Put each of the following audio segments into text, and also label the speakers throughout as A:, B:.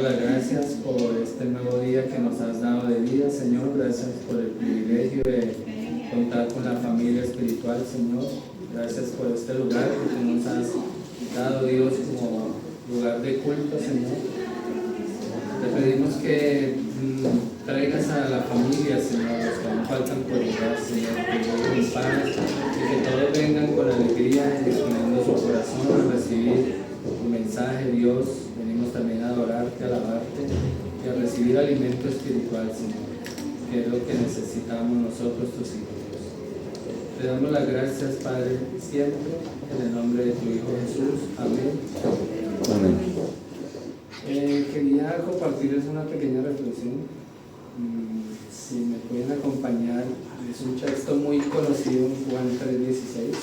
A: las gracias por este nuevo día que nos has dado de vida, Señor. Gracias por el privilegio de contar con la familia espiritual, Señor. Gracias por este lugar que tú nos has dado, Dios, como lugar de culto, Señor. Te pedimos que traigas a la familia, Señor, los que aún faltan por llegar, Señor, que lleguen en paz y que todos vengan con alegría y disponiendo su corazón a recibir tu mensaje, Dios. Venimos también a adorarte, a alabarte y a recibir alimento espiritual, Señor, que es lo que necesitamos nosotros, tus hijos, Dios. Te damos las gracias, Padre, siempre, en el nombre de tu Hijo Jesús. Amén.
B: Amén.
A: Quería compartirles una pequeña reflexión. Si me pueden acompañar, es un texto muy conocido en Juan 3:16.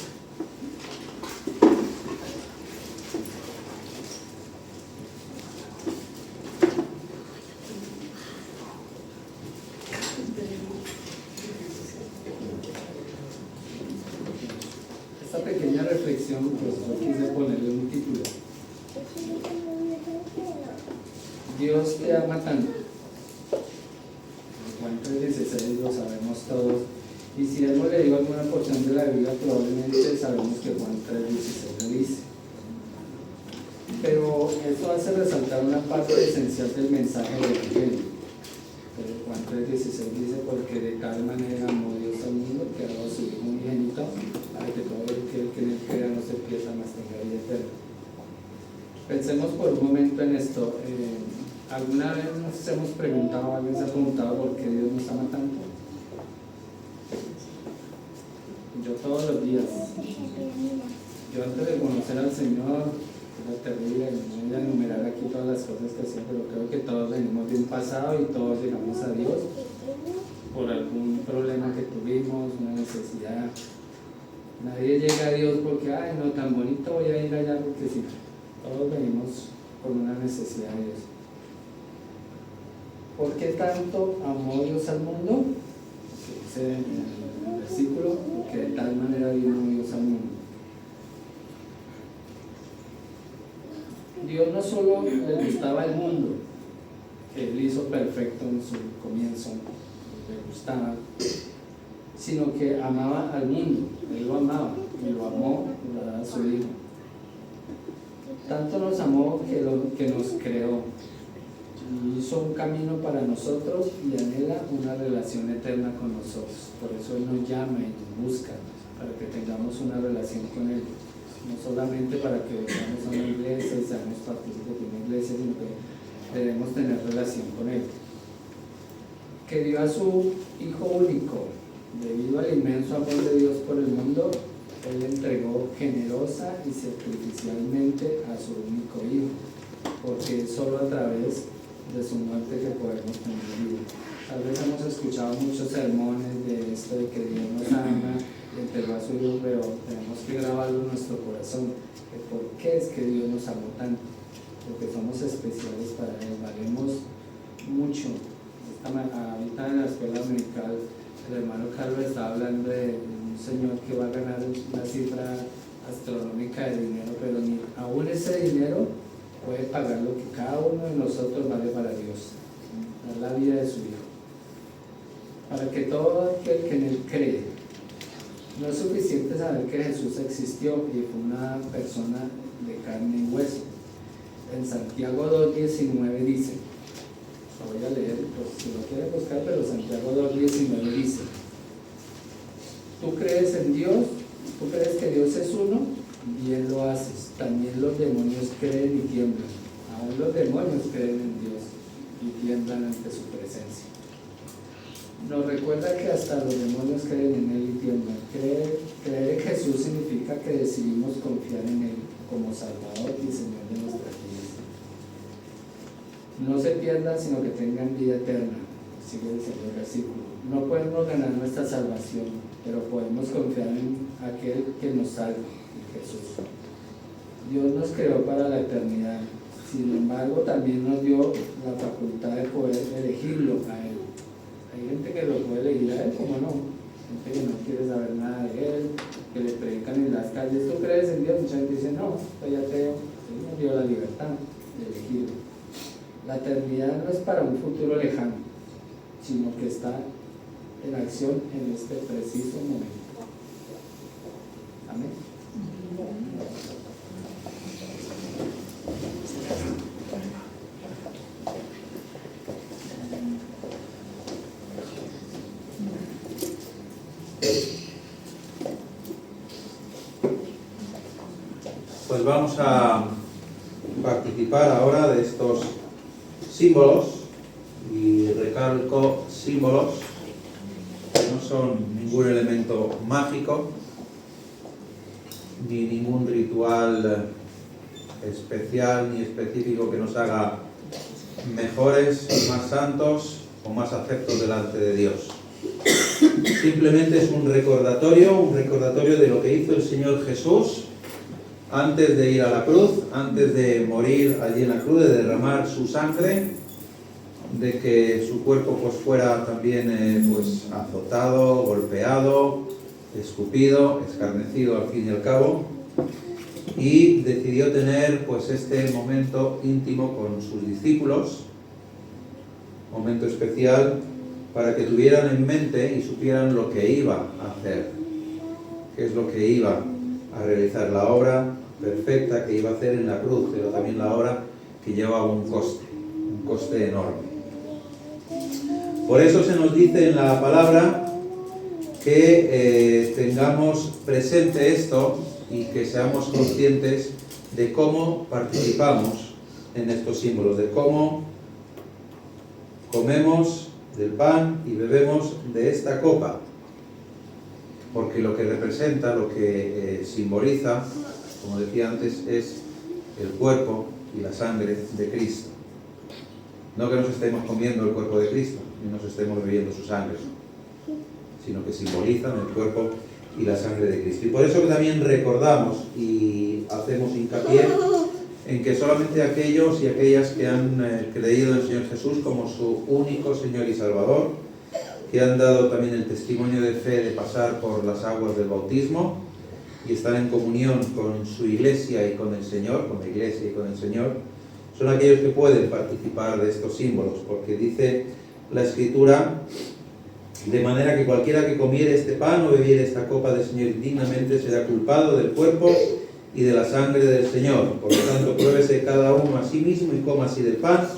A: Esta pequeña reflexión, pues yo quise ponerle un título: Dios te ama tanto. Juan 3:16 lo sabemos todos, y si hemos leído alguna porción de la Biblia probablemente sabemos que Juan 3:16 lo dice, pero esto hace resaltar una parte esencial del mensaje del Evangelio. Juan 3:16 dice: porque de tal manera amó Dios al mundo que ha dado a su Hijo unigénito para que todo el que en él crea no se pierda, mas tenga vida eterna. Pensemos por un momento en esto. ¿Alguna vez nos hemos preguntado, alguien se ha preguntado por qué Dios nos ama tanto? Yo todos los días. Yo antes de conocer al Señor, era terrible, no voy a enumerar aquí todas las cosas que hacía, pero creo que todos venimos de un pasado y todos llegamos a Dios por algún problema que tuvimos, una necesidad. Nadie llega a Dios porque, ay, no, tan bonito, voy a ir allá porque sí. Todos venimos con una necesidad de Dios. ¿Por qué tanto amó Dios al mundo? Dice en el versículo, que de tal manera vino Dios al mundo. Dios no solo le gustaba el mundo, que Él hizo perfecto en su comienzo, le gustaba, sino que amaba al mundo. Él lo amaba y lo amó y lo daba a su Hijo. Tanto nos amó que nos creó. Hizo un camino para nosotros y anhela una relación eterna con nosotros. Por eso Él nos llama y nos busca, para que tengamos una relación con Él. No solamente para que vayamos a una iglesia y seamos partícipes de una iglesia, sino que debemos tener relación con Él. Que dio a su Hijo único, debido al inmenso amor de Dios por el mundo, Él entregó generosa y sacrificialmente a su único Hijo, porque es solo a través de su muerte que podemos tener vida. Tal vez hemos escuchado muchos sermones de esto, de que Dios nos ama y entregó a su Hijo, pero tenemos que grabarlo en nuestro corazón, que por qué es que Dios nos amó tanto, porque somos especiales para Él, valemos mucho. Ahorita en la escuela dominical el hermano Carlos estaba hablando de un señor que va a ganar una cifra astronómica de dinero, pero ni aún ese dinero puede pagar lo que cada uno de nosotros vale para Dios, dar la vida de su Hijo, para que todo aquel que en Él cree. No es suficiente saber que Jesús existió y fue una persona de carne y hueso. En Santiago 2:19 dice, lo voy a leer, pues si lo quieren buscar, pero Santiago 2:19 dice: ¿tú crees en Dios? ¿Tú crees que Dios es uno? Bien lo haces. También los demonios creen y tiemblan. Aún los demonios creen en Dios y tiemblan ante su presencia. Nos recuerda que hasta los demonios creen en Él y tiemblan. Creer en Jesús significa que decidimos confiar en Él como Salvador y Señor de nuestras vidas. No se pierdan, sino que tengan vida eterna. Sigue diciendo el versículo. No podemos ganar nuestra salvación, pero podemos confiar en aquel que nos salva, en Jesús. Dios nos creó para la eternidad, sin embargo también nos dio la facultad de poder elegirlo a Él. Hay gente que lo puede elegir a Él, como no, gente que no quiere saber nada de Él, que le predican en las calles. ¿Tú crees en Dios? Mucha gente dice, no, soy ateo. Él nos dio la libertad de elegirlo. La eternidad no es para un futuro lejano, sino que está en acción en este preciso momento. Amén.
B: Pues vamos a participar ahora de estos símbolos, y recalco símbolos que no son ningún elemento mágico ni ningún ritual especial ni específico que nos haga mejores, más santos o más aceptos delante de Dios. Simplemente es un recordatorio de lo que hizo el Señor Jesús antes de ir a la cruz, antes de morir allí en la cruz, de derramar su sangre, de que su cuerpo pues fuera también pues azotado, golpeado, escupido, escarnecido al fin y al cabo, y decidió tener pues este momento íntimo con sus discípulos, momento especial para que tuvieran en mente y supieran lo que iba a hacer, qué es lo que iba a realizar, la obra perfecta que iba a hacer en la cruz, pero también la obra que llevaba un coste enorme. Por eso se nos dice en la palabra que tengamos presente esto y que seamos conscientes de cómo participamos en estos símbolos, de cómo comemos del pan y bebemos de esta copa, porque lo que representa, lo que simboliza, como decía antes, es el cuerpo y la sangre de Cristo. No que nos estemos comiendo el cuerpo de Cristo, ni nos estemos bebiendo su sangre, sino que simbolizan el cuerpo y la sangre de Cristo. Y por eso que también recordamos y hacemos hincapié en que solamente aquellos y aquellas que han creído en el Señor Jesús como su único Señor y Salvador, que han dado también el testimonio de fe de pasar por las aguas del bautismo y están en comunión con su iglesia y con el Señor, con la iglesia y con el Señor, son aquellos que pueden participar de estos símbolos, porque dice la Escritura: de manera que cualquiera que comiere este pan o bebiere esta copa del Señor indignamente será culpado del cuerpo y de la sangre del Señor. Por lo tanto, pruébese cada uno a sí mismo y coma así del pan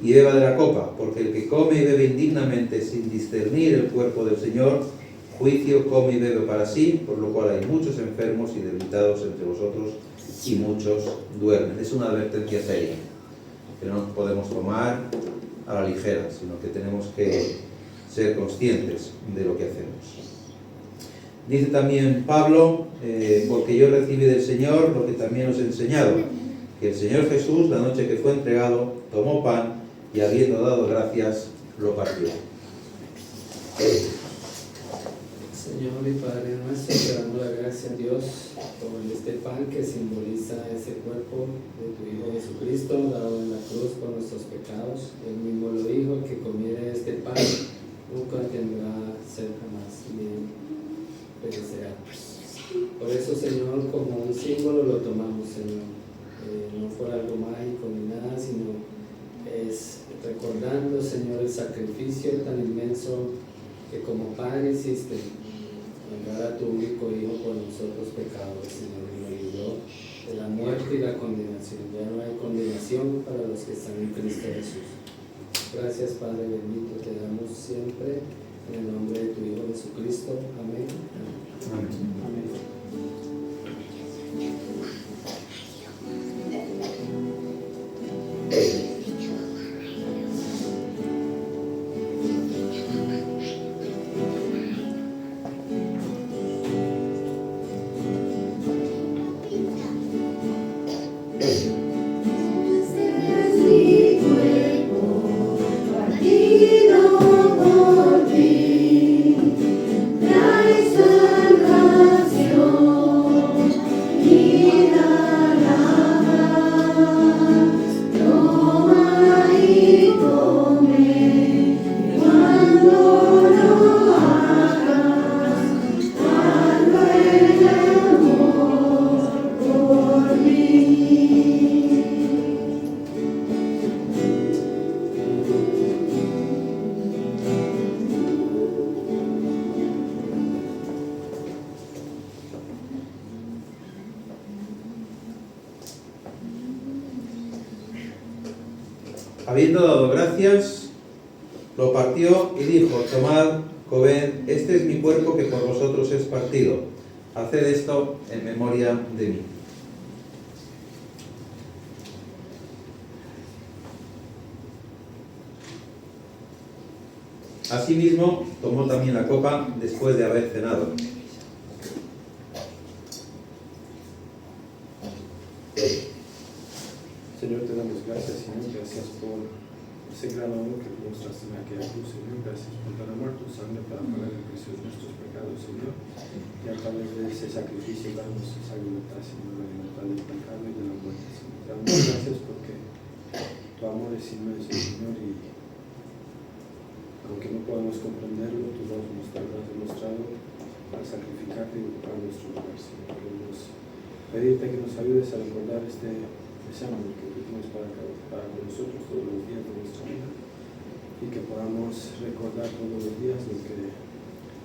B: y beba de la copa, porque el que come y bebe indignamente sin discernir el cuerpo del Señor, juicio come y bebe para sí, por lo cual hay muchos enfermos y debilitados entre vosotros y muchos duermen. Es una advertencia seria, que no nos podemos tomar a la ligera, sino que tenemos que ser conscientes de lo que hacemos. Dice también Pablo, porque yo recibí del Señor lo que también os he enseñado, que el Señor Jesús, la noche que fue entregado, tomó pan y habiendo dado gracias, lo partió.
A: Señor y Padre nuestro, te damos la gracia a Dios por este pan que simboliza ese cuerpo de tu Hijo Jesucristo, dado en la cruz por nuestros pecados. Él mismo lo dijo: el que comiere este pan nunca tendrá sed jamás, ni perecerá. Por eso, Señor, como un símbolo lo tomamos, Señor. No fue algo mágico ni nada, sino es recordando, Señor, el sacrificio tan inmenso que como Padre hiciste, enviar a tu único Hijo por nosotros pecadores, Señor, y nos libró de la muerte y la condenación. Ya no hay condenación para los que están en Cristo Jesús. Gracias, Padre bendito, te damos siempre en el nombre de tu Hijo Jesucristo. Amén. Amén. Amén.
C: Trae salvación.
B: habiendo dado gracias, lo partió y dijo: tomad, comed, este es mi cuerpo que por vosotros es partido. Haced esto en memoria de mí. Asimismo, tomó también la copa después de haber cenado.
C: Señor, te damos gracias, Señor, gracias por ese gran amor que mostraste en aquella cruz, Señor, gracias por derramar tu sangre para pagar el precio de nuestros pecados, Señor, y a través de ese sacrificio darnos esa libertad, Señor, la libertad del pecado y de la muerte, Señor. Te damos gracias porque tu amor es inmenso, Señor, y aunque no podamos comprenderlo, tú nos has demostrado para sacrificarte y ocupar nuestro lugar, Señor. Queremos pedirte que nos ayudes a recordar ese amor que tú tienes para con nosotros todos los días de nuestra vida, y que podamos recordar todos los días lo que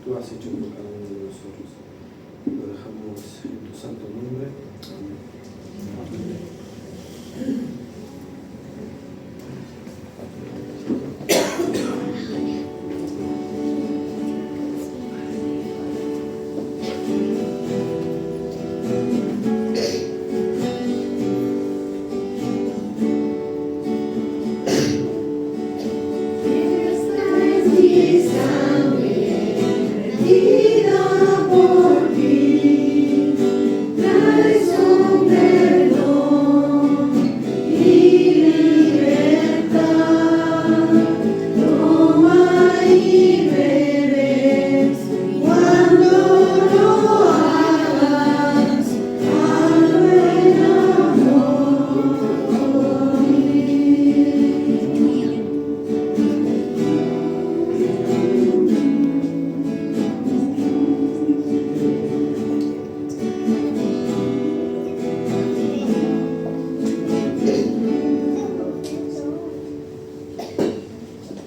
C: tú has hecho por cada uno de nosotros. Lo dejamos en tu santo nombre. Amén.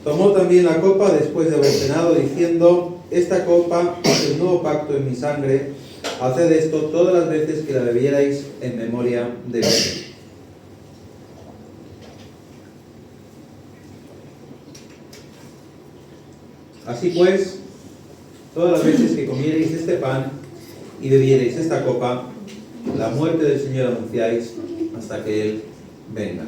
B: Tomó también la copa después de haber cenado, diciendo: esta copa es el nuevo pacto en mi sangre. Haced esto todas las veces que la bebierais en memoria de mí. Así pues, todas las veces que comierais este pan y bebierais esta copa, la muerte del Señor anunciáis hasta que Él venga.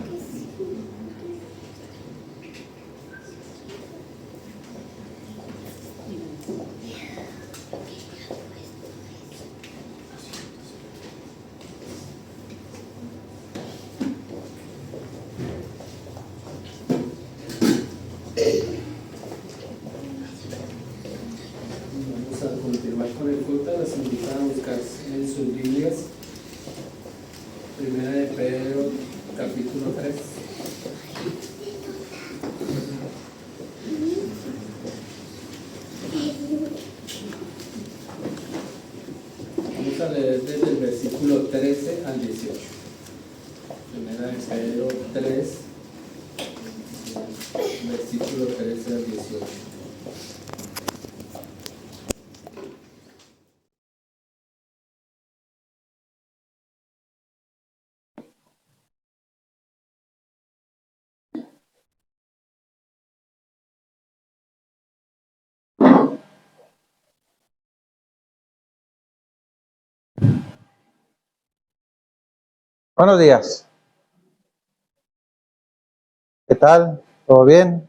A: Vamos a continuar con el culto. Las invito a buscar en sus Biblias Primera de Pedro, capítulo 3. Vamos a leer desde el versículo 13 al 18. Primera de Pedro 3, versículo 13 al 18.
B: Buenos días. ¿Qué tal? ¿Todo bien?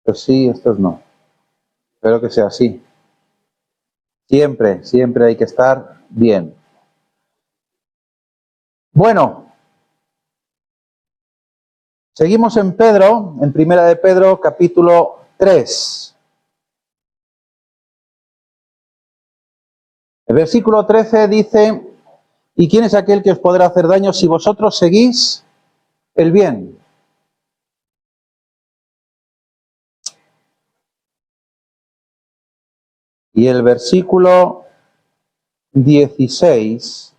B: Pues sí, estos no. Espero que sea así. Siempre hay que estar bien. Bueno, seguimos en Pedro, en Primera de Pedro, capítulo 3. El versículo 13 dice: ¿y quién es aquel que os podrá hacer daño si vosotros seguís el bien? Y el versículo 16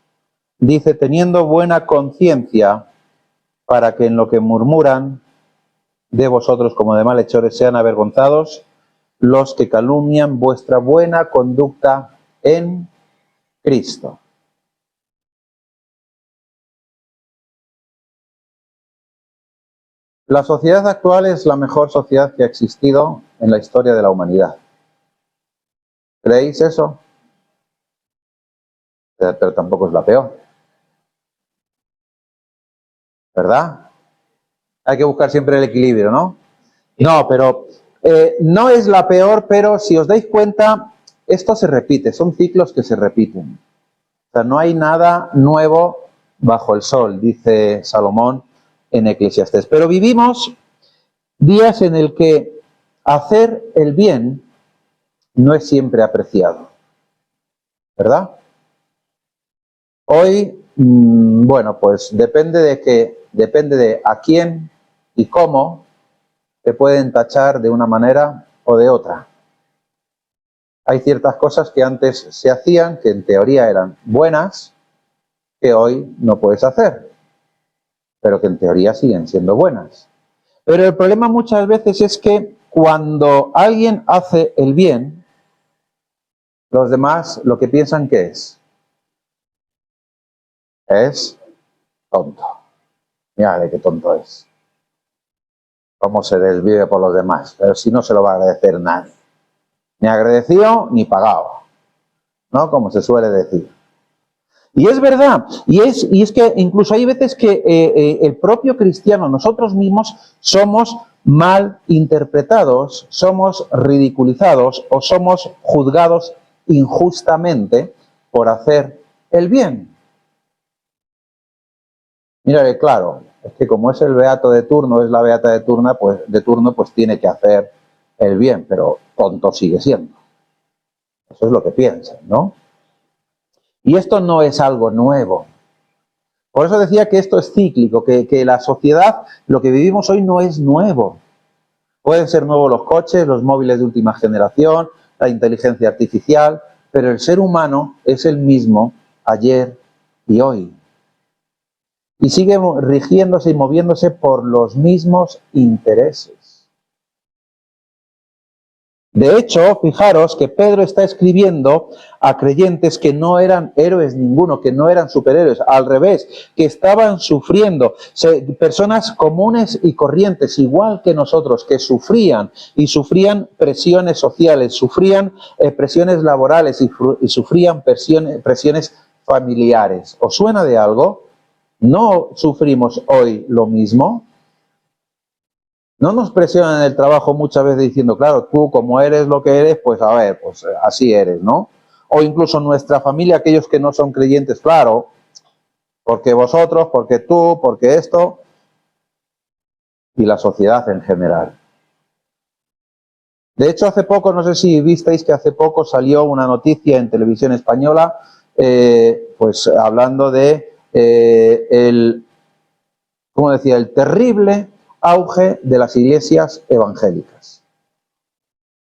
B: dice: teniendo buena conciencia, para que en lo que murmuran de vosotros como de malhechores sean avergonzados los que calumnian vuestra buena conducta en Cristo. La sociedad actual es la mejor sociedad que ha existido en la historia de la humanidad. ¿Creéis eso? Pero tampoco es la peor. ¿Verdad? Hay que buscar siempre el equilibrio, ¿no? No, pero no es la peor, pero si os dais cuenta, esto se repite, son ciclos que se repiten. O sea, no hay nada nuevo bajo el sol, dice Salomón en Eclesiastés. Pero vivimos días en el que hacer el bien no es siempre apreciado, ¿verdad? Hoy, bueno, pues depende de a quién y cómo te pueden tachar de una manera o de otra. Hay ciertas cosas que antes se hacían, que en teoría eran buenas, que hoy no puedes hacer, pero que en teoría siguen siendo buenas. Pero el problema muchas veces es que cuando alguien hace el bien, los demás lo que piensan que es tonto. Mira de qué tonto es. Cómo se desvive por los demás, pero si no se lo va a agradecer nadie. Ni agradecido ni pagado, ¿no? Como se suele decir. Y es verdad, y es que incluso hay veces que el propio cristiano, nosotros mismos, somos mal interpretados, somos ridiculizados o somos juzgados injustamente por hacer el bien. Mira que claro, es que como es el beato de turno, es la beata de turno, pues tiene que hacer el bien, pero tonto sigue siendo. Eso es lo que piensan, ¿no? Y esto no es algo nuevo. Por eso decía que esto es cíclico, que la sociedad, lo que vivimos hoy no es nuevo. Pueden ser nuevos los coches, los móviles de última generación, la inteligencia artificial, pero el ser humano es el mismo ayer y hoy. Y sigue rigiéndose y moviéndose por los mismos intereses. De hecho, fijaros que Pedro está escribiendo a creyentes que no eran héroes ninguno, que no eran superhéroes, al revés, que estaban sufriendo, personas comunes y corrientes, igual que nosotros, que sufrían y sufrían presiones sociales, sufrían presiones laborales y sufrían presiones familiares. ¿Os suena de algo? ¿No sufrimos hoy lo mismo? No nos presionan en el trabajo muchas veces diciendo, claro, tú como eres lo que eres, pues a ver, pues así eres, ¿no? O incluso nuestra familia, aquellos que no son creyentes, claro, porque vosotros, porque tú, porque esto, y la sociedad en general. De hecho, hace poco, no sé si visteis que hace poco salió una noticia en televisión española, pues hablando de ¿cómo decía? El terrible auge de las iglesias evangélicas.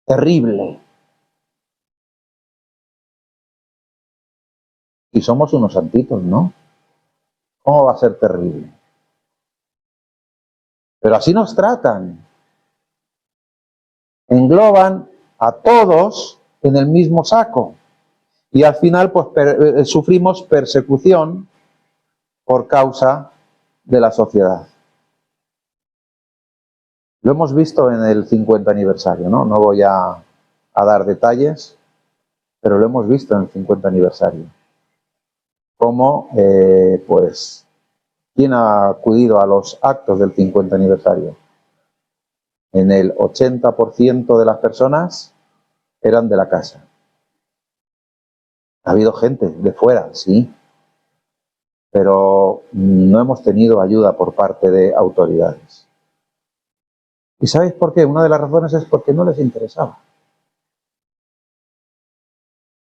B: Terrible. Y somos unos santitos, ¿no? ¿Cómo va a ser terrible? Pero así nos tratan. Engloban a todos en el mismo saco. Y al final, pues sufrimos persecución por causa de la sociedad. Lo hemos visto en el 50 aniversario, ¿no? No voy a dar detalles, pero lo hemos visto en el 50 aniversario. Cómo, pues, ¿quién ha acudido a los actos del 50 aniversario? En el 80% de las personas eran de la casa. Ha habido gente de fuera, sí, pero no hemos tenido ayuda por parte de autoridades. ¿Y sabéis por qué? Una de las razones es porque no les interesaba.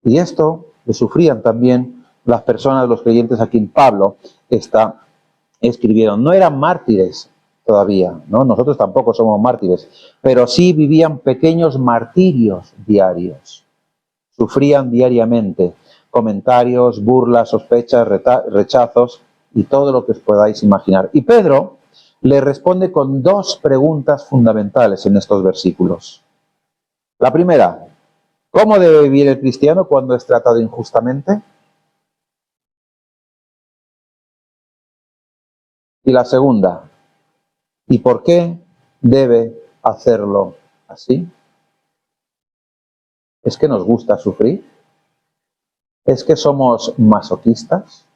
B: Y esto lo sufrían también las personas, los creyentes a quien Pablo escribieron. No eran mártires todavía, ¿no? Nosotros tampoco somos mártires, pero sí vivían pequeños martirios diarios. Sufrían diariamente comentarios, burlas, sospechas, rechazos y todo lo que os podáis imaginar. Y Pedro le responde con dos preguntas fundamentales en estos versículos. La primera, ¿cómo debe vivir el cristiano cuando es tratado injustamente? Y la segunda, ¿Y por qué debe hacerlo así? ¿Es que nos gusta sufrir? ¿Es que somos masoquistas?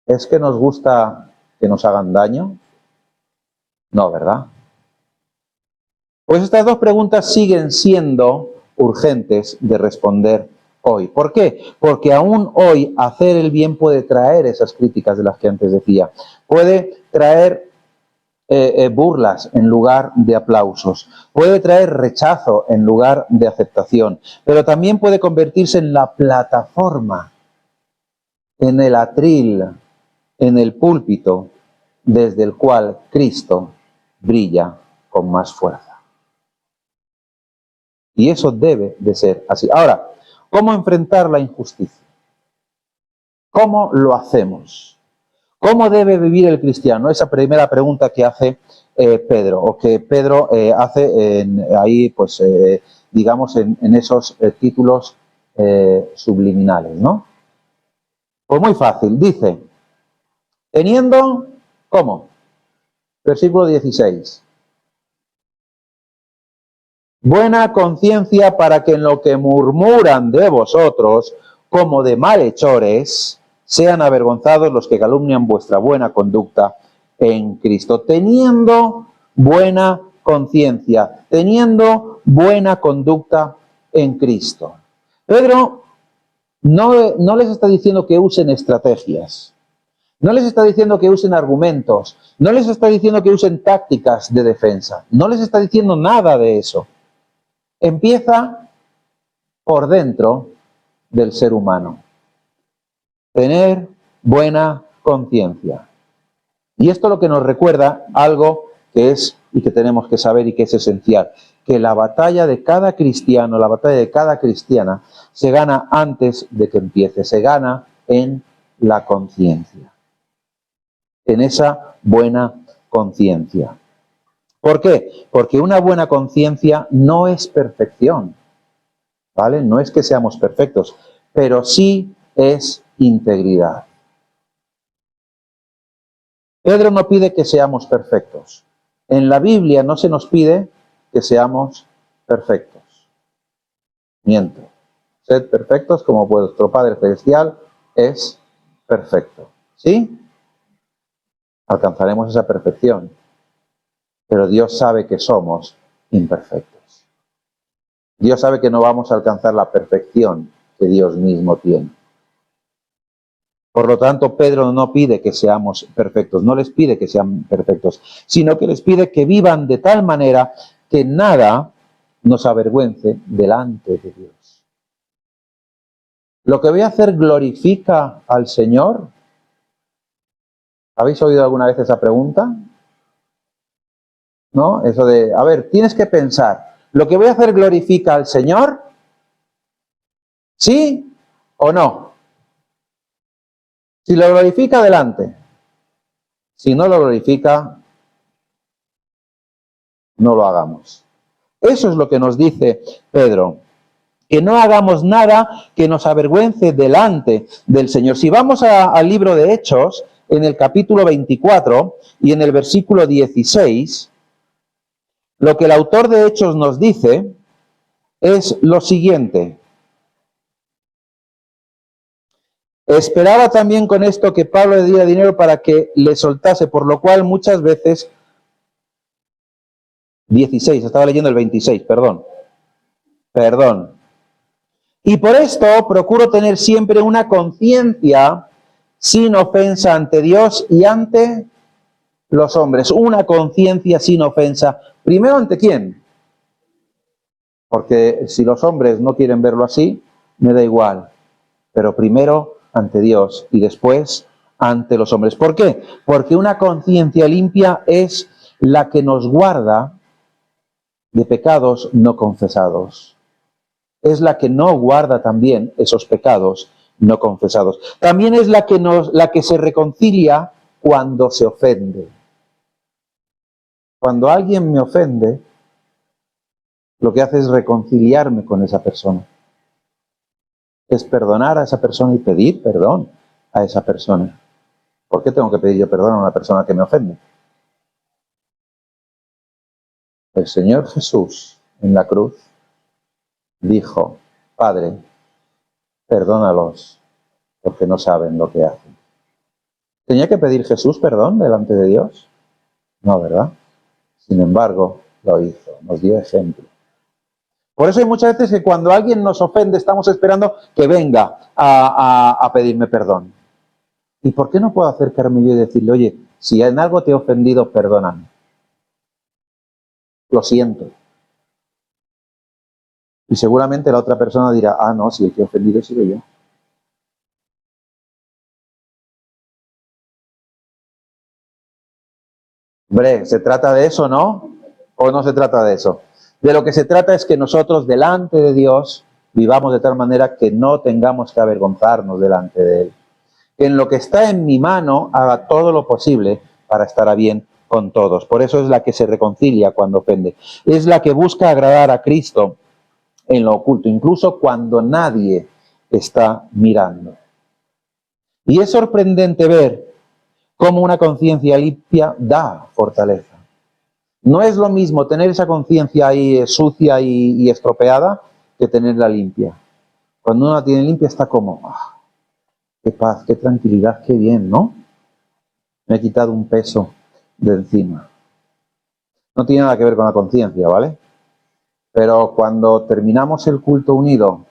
B: ¿Es que nos gusta que nos hagan daño? No, ¿verdad? Pues estas dos preguntas siguen siendo urgentes de responder hoy. ¿Por qué? Porque aún hoy hacer el bien puede traer esas críticas de las que antes decía. Puede traer burlas en lugar de aplausos. Puede traer rechazo en lugar de aceptación. Pero también puede convertirse en la plataforma, en el atril, en el púlpito desde el cual Cristo brilla con más fuerza. Y eso debe de ser así. Ahora, ¿cómo enfrentar la injusticia? ¿Cómo lo hacemos? ¿Cómo debe vivir el cristiano? Esa primera pregunta que hace Pedro, o que Pedro hace ahí, pues, digamos, en esos títulos subliminales, ¿no? Pues muy fácil, dice, teniendo, ¿cómo? Versículo 16. Buena conciencia para que en lo que murmuran de vosotros, como de malhechores, sean avergonzados los que calumnian vuestra buena conducta en Cristo. Teniendo buena conciencia, teniendo buena conducta en Cristo. Pedro no les está diciendo que usen estrategias, no les está diciendo que usen argumentos, no les está diciendo que usen tácticas de defensa, no les está diciendo nada de eso. Empieza por dentro del ser humano. Tener buena conciencia. Y esto lo que nos recuerda algo que es y que tenemos que saber y que es esencial, que la batalla de cada cristiano, la batalla de cada cristiana, se gana antes de que empiece, se gana en la conciencia, en esa buena conciencia. ¿Por qué? Porque una buena conciencia no es perfección, ¿vale? No es que seamos perfectos, pero sí es integridad. Pedro no pide que seamos perfectos. En la Biblia no se nos pide que seamos perfectos. Miento. Sed perfectos como vuestro Padre Celestial es perfecto. ¿Sí? Alcanzaremos esa perfección. Pero Dios sabe que somos imperfectos. Dios sabe que no vamos a alcanzar la perfección que Dios mismo tiene. Por lo tanto, Pedro no pide que seamos perfectos, no les pide que sean perfectos, sino que les pide que vivan de tal manera que nada nos avergüence delante de Dios. ¿Lo que voy a hacer glorifica al Señor? ¿Habéis oído alguna vez esa pregunta? ¿No? Eso de, a ver, tienes que pensar, ¿lo que voy a hacer glorifica al Señor? ¿Sí o no? Si lo glorifica, adelante. Si no lo glorifica, no lo hagamos. Eso es lo que nos dice Pedro, que no hagamos nada que nos avergüence delante del Señor. Si vamos al libro de Hechos, en el capítulo 24 y en el versículo 16, lo que el autor de Hechos nos dice es lo siguiente. Esperaba también con esto que Pablo le diera dinero para que le soltase, por lo cual muchas veces... 16, estaba leyendo el 26, perdón. Y por esto procuro tener siempre una conciencia sin ofensa ante Dios y ante los hombres. Una conciencia sin ofensa. ¿Primero ante quién? Porque si los hombres no quieren verlo así, me da igual. Pero primero ante Dios y después ante los hombres. ¿Por qué? Porque una conciencia limpia es la que nos guarda de pecados no confesados. Es la que no guarda también esos pecados no confesados. También es la que se reconcilia cuando se ofende. Cuando alguien me ofende, lo que hace es reconciliarme con esa persona. Es perdonar a esa persona y pedir perdón a esa persona. ¿Por qué tengo que pedir yo perdón a una persona que me ofende? El Señor Jesús en la cruz dijo, Padre, perdónalos, porque no saben lo que hacen. ¿Tenía que pedir Jesús perdón delante de Dios? No, ¿verdad? Sin embargo, lo hizo, nos dio ejemplo. Por eso hay muchas veces que cuando alguien nos ofende estamos esperando que venga a pedirme perdón. ¿Y por qué no puedo acercarme yo y decirle, oye, si en algo te he ofendido, perdóname? Lo siento. Y seguramente la otra persona dirá, ah, no, si el que he ofendido he sido yo. Hombre, ¿se trata de eso, no? ¿O no se trata de eso? De lo que se trata es que nosotros delante de Dios vivamos de tal manera que no tengamos que avergonzarnos delante de Él. Que en lo que está en mi mano haga todo lo posible para estar a bien con todos. Por eso es la que se reconcilia cuando ofende. Es la que busca agradar a Cristo en lo oculto, incluso cuando nadie está mirando. Y es sorprendente ver cómo una conciencia limpia da fortaleza. No es lo mismo tener esa conciencia ahí sucia y estropeada que tenerla limpia. Cuando uno la tiene limpia está como, qué paz, qué tranquilidad, qué bien, ¿no? Me he quitado un peso de encima. No tiene nada que ver con la conciencia, ¿vale? Pero cuando terminamos el culto unido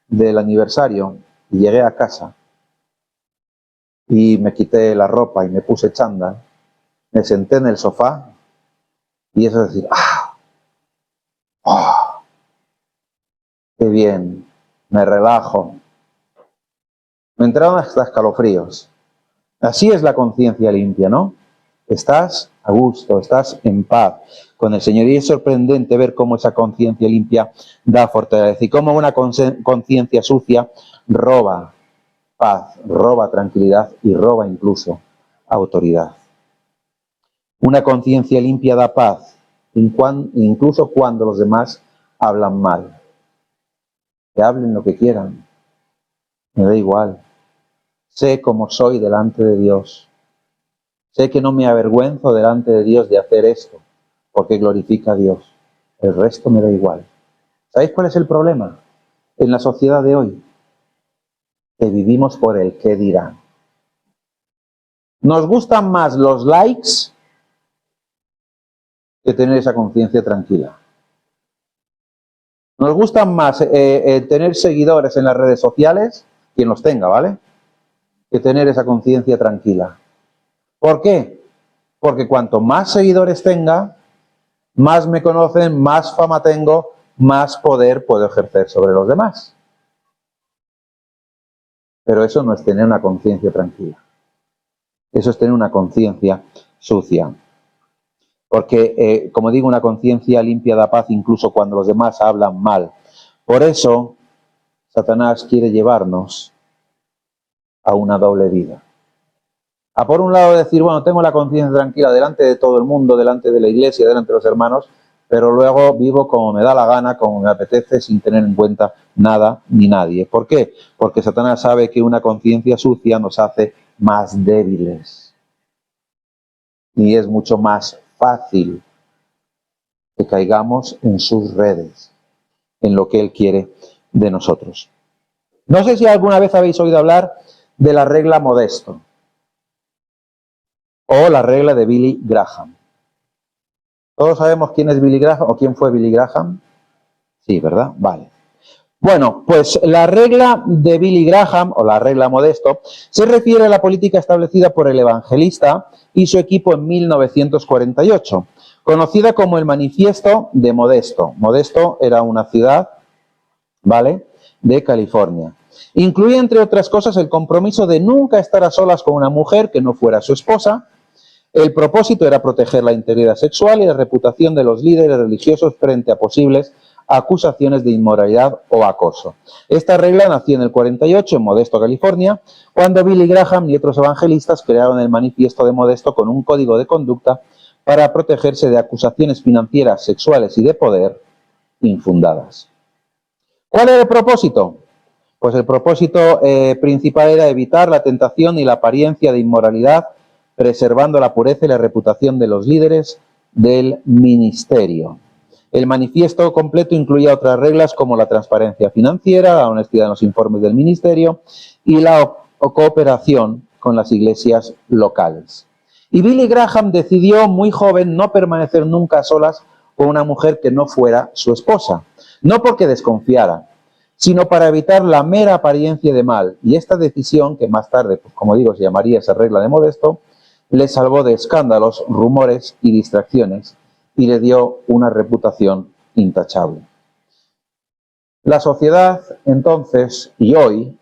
B: del aniversario y llegué a casa y me quité la ropa y me puse chándal, me senté en el sofá y eso es decir, qué bien, me relajo. Me entraron hasta escalofríos. Así es la conciencia limpia, ¿no? Estás a gusto, estás en paz con el Señor. Y es sorprendente ver cómo esa conciencia limpia da fortaleza y cómo una conciencia sucia roba paz, roba tranquilidad y roba incluso autoridad. Una conciencia limpia da paz, incluso cuando los demás hablan mal. Que hablen lo que quieran, me da igual. Sé cómo soy delante de Dios. Sé que no me avergüenzo delante de Dios de hacer esto, porque glorifica a Dios. El resto me da igual. ¿Sabéis cuál es el problema en la sociedad de hoy? Que vivimos por el qué dirán. Nos gustan más los likes que tener esa conciencia tranquila. Nos gustan más tener seguidores en las redes sociales, quien los tenga, ¿vale? Que tener esa conciencia tranquila. ¿Por qué? Porque cuanto más seguidores tenga, más me conocen, más fama tengo, más poder puedo ejercer sobre los demás. Pero eso no es tener una conciencia tranquila. Eso es tener una conciencia sucia. Porque, como digo, una conciencia limpia da paz incluso cuando los demás hablan mal. Por eso, Satanás quiere llevarnos a una doble vida. A por un lado decir, bueno, tengo la conciencia tranquila delante de todo el mundo, delante de la iglesia, delante de los hermanos, pero luego vivo como me da la gana, como me apetece, sin tener en cuenta nada ni nadie. ¿Por qué? Porque Satanás sabe que una conciencia sucia nos hace más débiles. Y es mucho más fácil que caigamos en sus redes, en lo que él quiere de nosotros. No sé si alguna vez habéis oído hablar de la regla Modesto o la regla de Billy Graham. ¿Todos sabemos quién es Billy Graham o quién fue Billy Graham? Sí, ¿verdad? Vale. Bueno, pues la regla de Billy Graham, o la regla Modesto, se refiere a la política establecida por el evangelista y su equipo en 1948, conocida como el Manifiesto de Modesto. Modesto era una ciudad, ¿vale?, de California. Incluía, entre otras cosas, el compromiso de nunca estar a solas con una mujer que no fuera su esposa. El propósito era proteger la integridad sexual y la reputación de los líderes religiosos frente a posibles acusaciones de inmoralidad o acoso. Esta regla nació en el 48 en Modesto, California, cuando Billy Graham y otros evangelistas crearon el Manifiesto de Modesto con un código de conducta para protegerse de acusaciones financieras, sexuales y de poder infundadas. ¿Cuál era el propósito? Pues el propósito principal era evitar la tentación y la apariencia de inmoralidad, preservando la pureza y la reputación de los líderes del ministerio. El manifiesto completo incluía otras reglas como la transparencia financiera, la honestidad en los informes del ministerio y la cooperación con las iglesias locales. Y Billy Graham decidió muy joven no permanecer nunca a solas con una mujer que no fuera su esposa, no porque desconfiara, sino para evitar la mera apariencia de mal. Y esta decisión, que más tarde, pues, como digo, se llamaría esa regla de Modesto, le salvó de escándalos, rumores y distracciones, y le dio una reputación intachable. La sociedad, entonces, y hoy,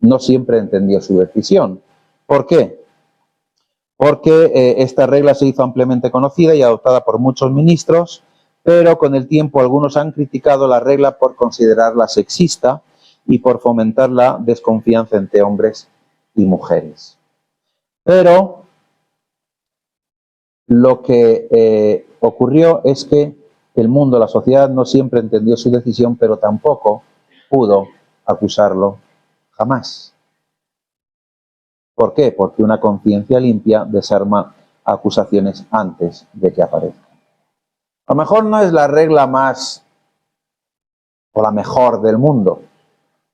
B: no siempre entendió su decisión. ¿Por qué? Porque esta regla se hizo ampliamente conocida y adoptada por muchos ministros, pero con el tiempo algunos han criticado la regla por considerarla sexista y por fomentar la desconfianza entre hombres y mujeres. Pero lo que ocurrió es que el mundo, la sociedad, no siempre entendió su decisión, pero tampoco pudo acusarlo jamás. ¿Por qué? Porque una conciencia limpia desarma acusaciones antes de que aparezcan. A lo mejor no es la regla más o la mejor del mundo,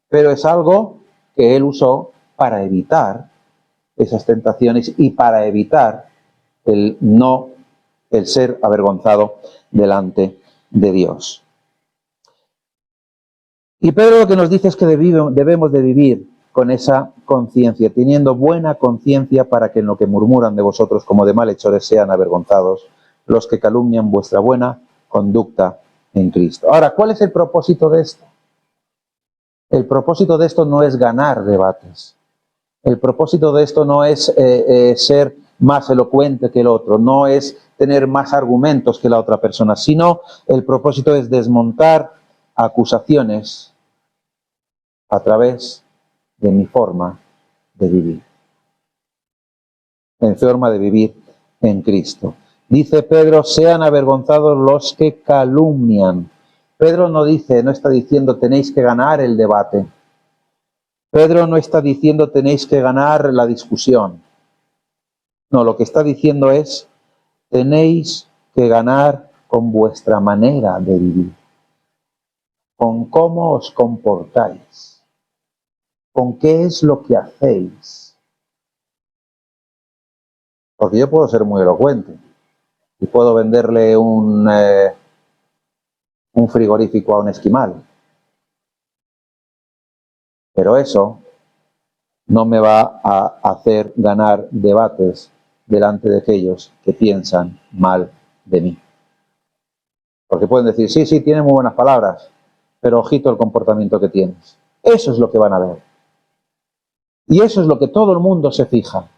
B: pero es algo que él usó para evitar esas tentaciones y para evitar el ser avergonzado delante de Dios. Y Pedro lo que nos dice es que debemos de vivir con esa conciencia, teniendo buena conciencia para que en lo que murmuran de vosotros como de malhechores sean avergonzados los que calumnian vuestra buena conducta en Cristo. Ahora, ¿cuál es el propósito de esto? El propósito de esto no es ganar debates. El propósito de esto no es ser más elocuente que el otro, no es tener más argumentos que la otra persona, sino el propósito es desmontar acusaciones a través de mi forma de vivir. En forma de vivir en Cristo. Dice Pedro, sean avergonzados los que calumnian. Pedro no está diciendo tenéis que ganar el debate. Pedro no está diciendo tenéis que ganar la discusión. No, lo que está diciendo es tenéis que ganar con vuestra manera de vivir, con cómo os comportáis, con qué es lo que hacéis. Porque yo puedo ser muy elocuente y puedo venderle un frigorífico a un esquimal, pero eso no me va a hacer ganar debates delante de aquellos que piensan mal de mí. Porque pueden decir, sí, tiene muy buenas palabras, pero ojito el comportamiento que tienes. Eso es lo que van a ver. Y eso es lo que todo el mundo se fija.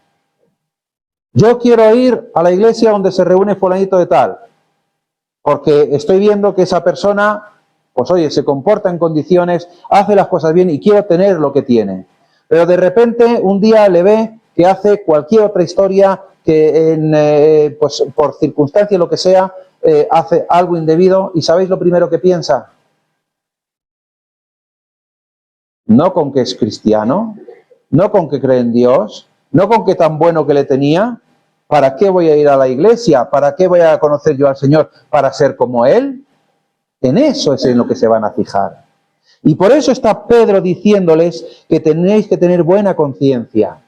B: Yo quiero ir a la iglesia donde se reúne fulanito de tal, porque estoy viendo que esa persona, pues oye, se comporta en condiciones, hace las cosas bien y quiero tener lo que tiene. Pero de repente un día le ve que hace cualquier otra historia que pues por circunstancia lo que sea, hace algo indebido y ¿sabéis lo primero que piensa? No con que es cristiano, no con que cree en Dios, no con que tan bueno que le tenía. ¿Para qué voy a ir a la iglesia? ¿Para qué voy a conocer yo al Señor? ¿Para ser como Él? En eso es en lo que se van a fijar. Y por eso está Pedro diciéndoles que tenéis que tener buena conciencia,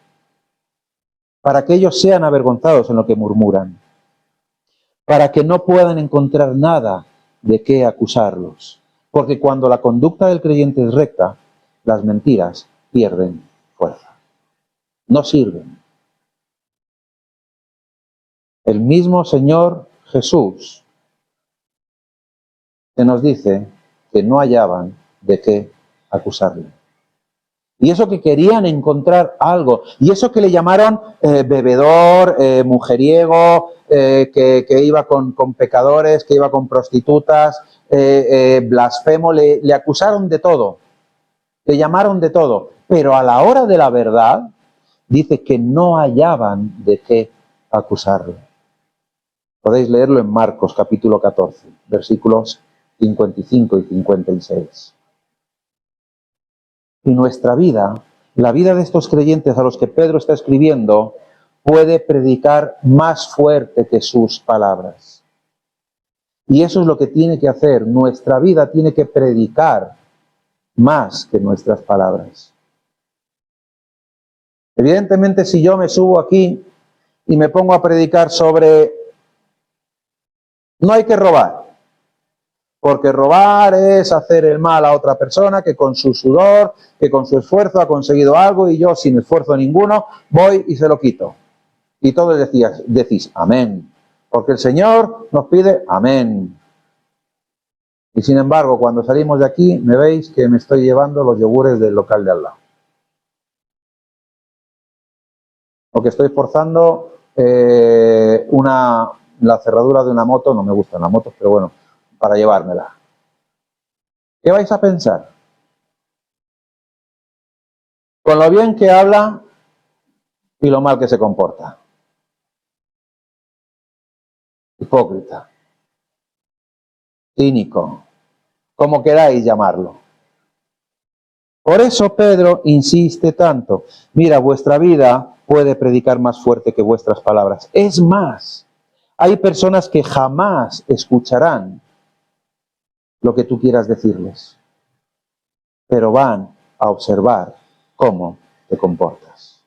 B: para que ellos sean avergonzados en lo que murmuran, para que no puedan encontrar nada de qué acusarlos. Porque cuando la conducta del creyente es recta, las mentiras pierden fuerza. No sirven. El mismo Señor Jesús que nos dice que no hallaban de qué acusarle. Y eso que querían encontrar algo, y eso que le llamaron bebedor, mujeriego, que iba con pecadores, que iba con prostitutas, blasfemo, le acusaron de todo, le llamaron de todo, pero a la hora de la verdad dice que no hallaban de qué acusarle. Podéis leerlo en Marcos capítulo 14, versículos 55 y 56. Y nuestra vida, la vida de estos creyentes a los que Pedro está escribiendo, puede predicar más fuerte que sus palabras. Y eso es lo que tiene que hacer. Nuestra vida tiene que predicar más que nuestras palabras. Evidentemente, si yo me subo aquí y me pongo a predicar sobre no hay que robar, porque robar es hacer el mal a otra persona que con su sudor, que con su esfuerzo ha conseguido algo y yo sin esfuerzo ninguno voy y se lo quito. Y todos decís amén, porque el Señor nos pide amén. Y sin embargo, cuando salimos de aquí, me veis que me estoy llevando los yogures del local de al lado. O que estoy forzando la cerradura de una moto, no me gustan las motos, pero bueno, para llevármela. ¿Qué vais a pensar? Con lo bien que habla y lo mal que se comporta. Hipócrita. Cínico. Como queráis llamarlo. Por eso Pedro insiste tanto. Mira, vuestra vida puede predicar más fuerte que vuestras palabras. Es más, hay personas que jamás escucharán lo que tú quieras decirles, pero van a observar cómo te comportas.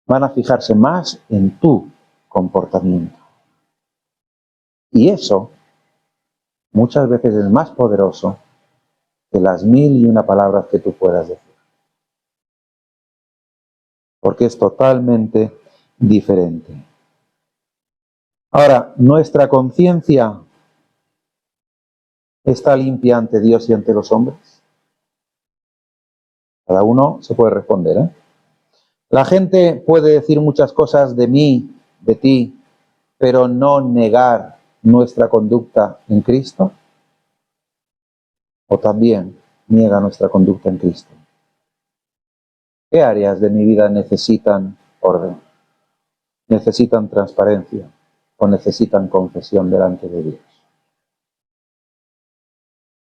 B: Van a fijarse más en tu comportamiento. Y eso muchas veces es más poderoso que las 1001 palabras que tú puedas decir. Porque es totalmente diferente. Ahora, nuestra conciencia está limpia ante Dios y ante los hombres. Cada uno se puede responder, ¿eh? La gente puede decir muchas cosas de mí, de ti, pero no negar nuestra conducta en Cristo. O también niega nuestra conducta en Cristo. ¿Qué áreas de mi vida necesitan orden? ¿Necesitan transparencia? ¿O necesitan confesión delante de Dios?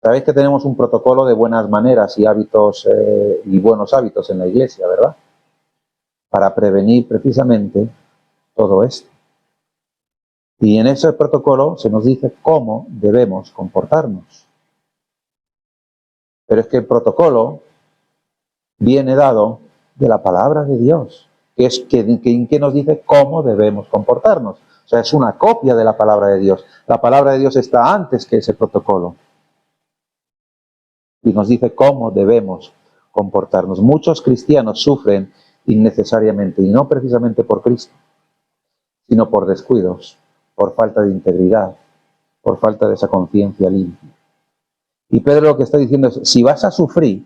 B: Sabéis que tenemos un protocolo de buenas maneras y hábitos y buenos hábitos en la Iglesia, ¿verdad? Para prevenir precisamente todo esto. Y en ese protocolo se nos dice cómo debemos comportarnos. Pero es que el protocolo viene dado de la palabra de Dios, que es que nos dice cómo debemos comportarnos. O sea, es una copia de la palabra de Dios. La palabra de Dios está antes que ese protocolo. Y nos dice cómo debemos comportarnos. Muchos cristianos sufren innecesariamente, y no precisamente por Cristo, sino por descuidos, por falta de integridad, por falta de esa conciencia limpia. Y Pedro lo que está diciendo es, si vas a sufrir,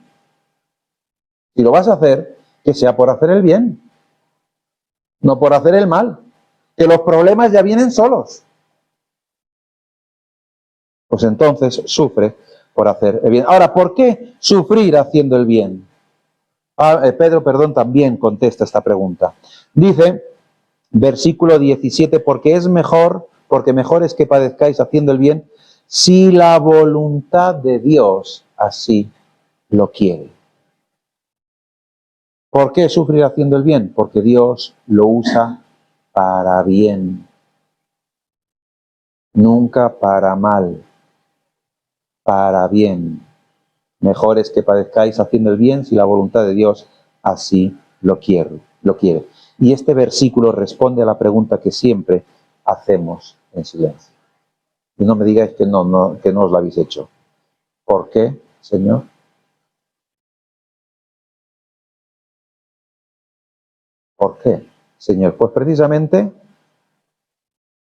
B: si lo vas a hacer, que sea por hacer el bien, no por hacer el mal, que los problemas ya vienen solos. Pues entonces sufre por hacer el bien. Ahora, ¿por qué sufrir haciendo el bien? Pedro, también contesta esta pregunta. Dice, versículo 17, porque mejor es que padezcáis haciendo el bien, si la voluntad de Dios así lo quiere. ¿Por qué sufrir haciendo el bien? Porque Dios lo usa para bien, nunca para mal, para bien. Mejor es que padezcáis haciendo el bien si la voluntad de Dios así lo quiere. Y este versículo responde a la pregunta que siempre hacemos en silencio. Y no me digáis que no os la habéis hecho. ¿Por qué, Señor? ¿Por qué, Señor? Pues precisamente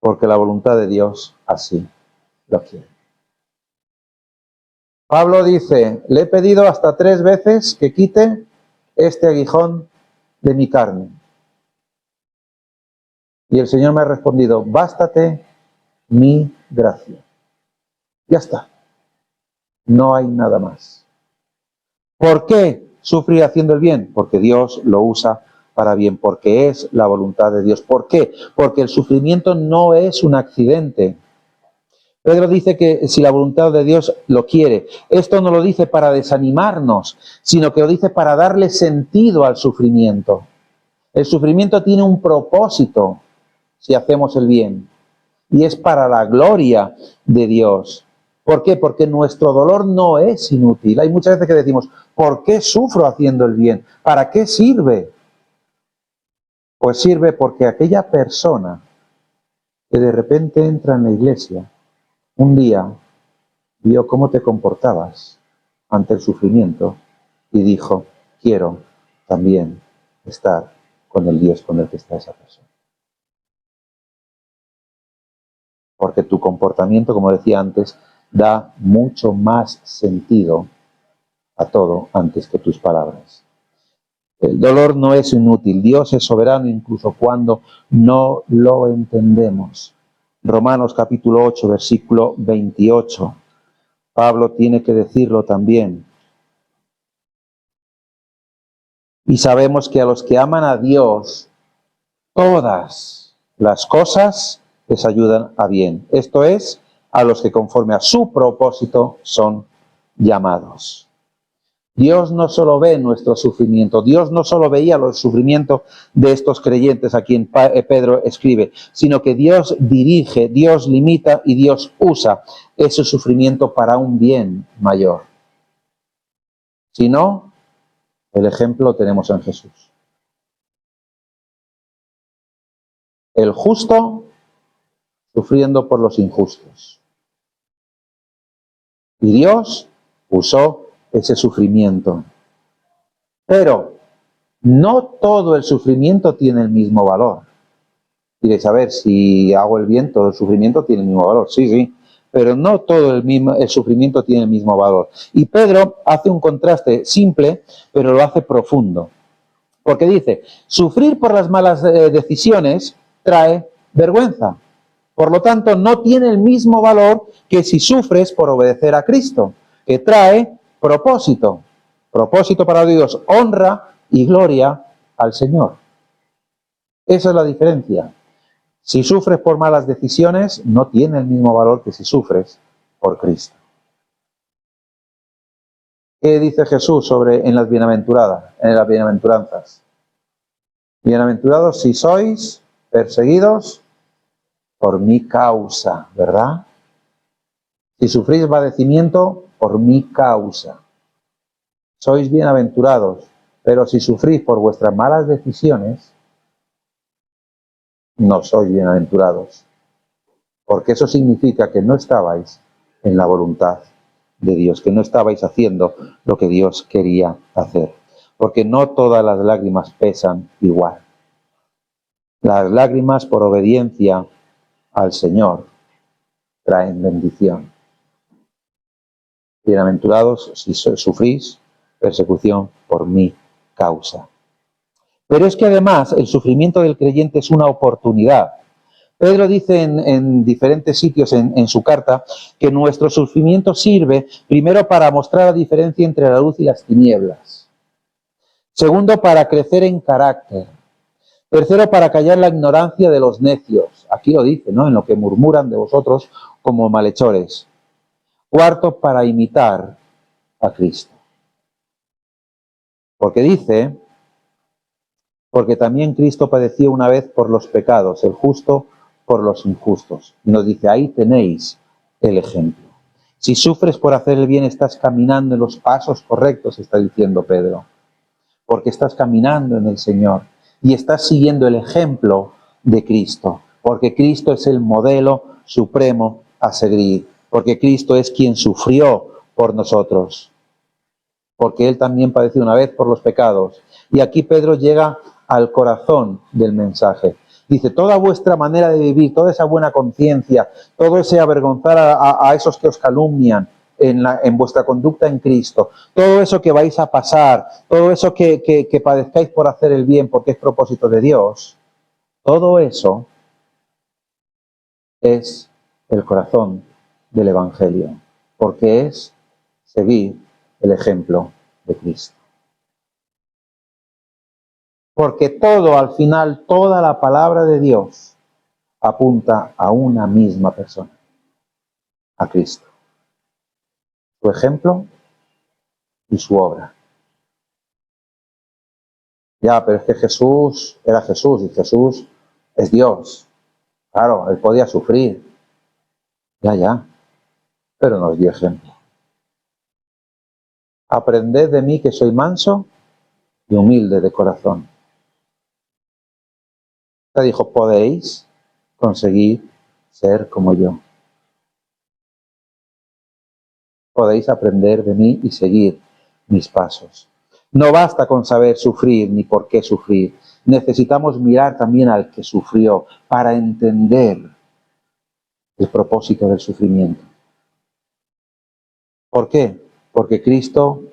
B: porque la voluntad de Dios así lo quiere. Pablo dice, le he pedido hasta 3 veces que quite este aguijón de mi carne. Y el Señor me ha respondido, bástate mi gracia. Ya está. No hay nada más. ¿Por qué sufrir haciendo el bien? Porque Dios lo usa para bien, porque es la voluntad de Dios. ¿Por qué? Porque el sufrimiento no es un accidente. Pedro dice que si la voluntad de Dios lo quiere, esto no lo dice para desanimarnos, sino que lo dice para darle sentido al sufrimiento. El sufrimiento tiene un propósito si hacemos el bien. y es para la gloria de Dios. ¿Por qué? Porque nuestro dolor no es inútil. Hay muchas veces que decimos, ¿por qué sufro haciendo el bien? ¿Para qué sirve? Pues sirve porque aquella persona que de repente entra en la iglesia, un día vio cómo te comportabas ante el sufrimiento y dijo, quiero también estar con el Dios con el que está esa persona. Porque tu comportamiento, como decía antes, da mucho más sentido a todo antes que tus palabras. El dolor no es inútil, Dios es soberano incluso cuando no lo entendemos. Romanos capítulo 8, versículo 28. Pablo tiene que decirlo también. Y sabemos que a los que aman a Dios, todas las cosas les ayudan a bien. Esto es, a los que conforme a su propósito son llamados. Dios no solo ve nuestro sufrimiento, Dios no solo veía los sufrimientos de estos creyentes a quien Pedro escribe, sino que Dios dirige, Dios limita y Dios usa ese sufrimiento para un bien mayor. Si no, el ejemplo lo tenemos en Jesús. El justo sufriendo por los injustos. Y Dios usó ese sufrimiento. Pero no todo el sufrimiento tiene el mismo valor. Diréis, a ver, si hago el bien, todo el sufrimiento tiene el mismo valor. Sí, sí, pero no todo el sufrimiento tiene el mismo valor. Y Pedro hace un contraste simple, pero lo hace profundo. Porque dice, sufrir por las malas decisiones trae vergüenza. Por lo tanto, no tiene el mismo valor que si sufres por obedecer a Cristo, que trae propósito. Propósito para Dios, honra y gloria al Señor. Esa es la diferencia. Si sufres por malas decisiones, no tiene el mismo valor que si sufres por Cristo. ¿Qué dice Jesús en las bienaventuranzas? Bienaventurados si sois perseguidos por mi causa, ¿verdad? Si sufrís padecimiento, por mi causa. Sois bienaventurados, pero si sufrís por vuestras malas decisiones, no sois bienaventurados. Porque eso significa que no estabais en la voluntad de Dios, que no estabais haciendo lo que Dios quería hacer. Porque no todas las lágrimas pesan igual. Las lágrimas por obediencia al Señor traen bendición. Bienaventurados si sufrís persecución por mi causa. Pero es que además el sufrimiento del creyente es una oportunidad. Pedro dice en diferentes sitios en su carta que nuestro sufrimiento sirve primero para mostrar la diferencia entre la luz y las tinieblas. Segundo, para crecer en carácter. Tercero, para callar la ignorancia de los necios. Aquí lo dice, ¿no? En lo que murmuran de vosotros como malhechores. Cuarto, para imitar a Cristo. Porque dice, porque también Cristo padeció una vez por los pecados, el justo por los injustos. Y nos dice, ahí tenéis el ejemplo. Si sufres por hacer el bien, estás caminando en los pasos correctos, está diciendo Pedro. Porque estás caminando en el Señor y estás siguiendo el ejemplo de Cristo. Porque Cristo es el modelo supremo a seguir. Porque Cristo es quien sufrió por nosotros. Porque Él también padeció una vez por los pecados. Y aquí Pedro llega al corazón del mensaje. Dice, toda vuestra manera de vivir, toda esa buena conciencia, todo ese avergonzar a esos que os calumnian en vuestra conducta en Cristo, todo eso que vais a pasar, todo eso que padezcáis por hacer el bien porque es propósito de Dios, todo eso es el corazón del Evangelio, porque es seguir el ejemplo de Cristo. Porque todo, al final, toda la palabra de Dios apunta a una misma persona, a Cristo. Su ejemplo y su obra. Ya, pero es que Jesús era Jesús y Jesús es Dios. Claro, él podía sufrir. Ya. Pero nos dio ejemplo. Aprended de mí que soy manso y humilde de corazón. Te dijo, podéis conseguir ser como yo. Podéis aprender de mí y seguir mis pasos. No basta con saber sufrir ni por qué sufrir. Necesitamos mirar también al que sufrió para entender el propósito del sufrimiento. ¿Por qué? Porque Cristo